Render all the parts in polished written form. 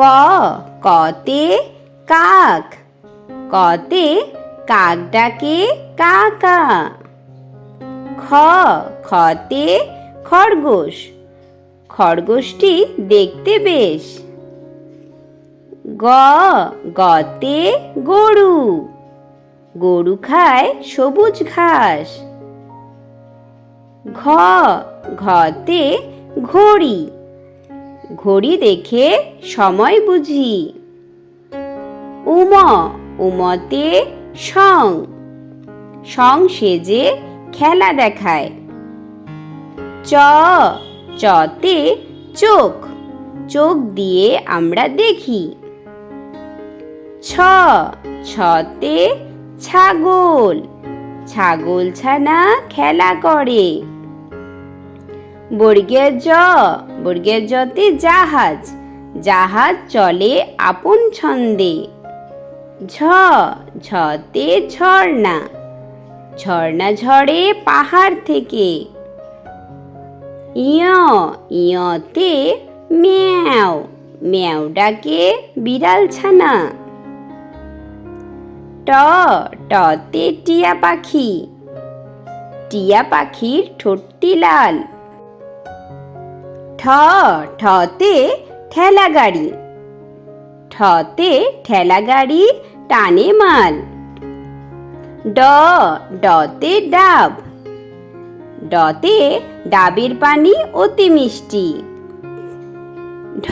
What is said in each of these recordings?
ক, কতে কাক, কতে কাক ডাকে কা কা। খ, খতে খরগোশ, খরগোশটি দেখতে বেশ। গ, গতে গরু, গরু খায় সবুজ ঘাস। ঘ, ঘতে ঘড়ি, ঘড়ি দেখে সময় বুঝি। উম, উমতে শং, শং সেজে খেলা দেখায়। চ, চতে চোখ, চোখ দিয়ে আমরা দেখি। ছ, ছতে ছাগল, ছাগল ছানা খেলা করে। বর্গের জ, বর্গের জতে জাহাজ, জাহাজ চলে আপন ছন্দে। ঝ, ঝতে ঝর্ণা, ঝর্ণা ঝরে পাহাড় থেকে। ইয়, ইয়তে ম্যাও, ম্যাও ডাকে বিড়াল ছানা। ট, টতে টিয়া পাখি, টিয়া পাখির ঠোঁটটি লাল। ঠ, ঠতে ঠেলা গাড়ি, ঠতে ঠেলা গাড়ি টানে মাল। ড, ডতে ডাব, ডতে ডাবের পানি অতি মিষ্টি। ঢ,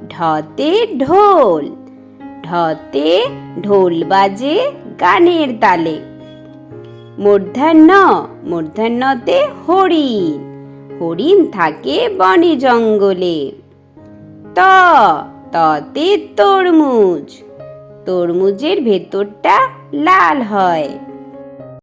ঢতে ঢোল, ঢতে ঢোল বাজে গানের তালে। মূর্ধন্য, মূর্ধন্যতে হরিণ, হরিণ থাকে বনে জঙ্গলে। ত, ততে তরমুজ, তরমুজের ভেতরটা লাল হয়।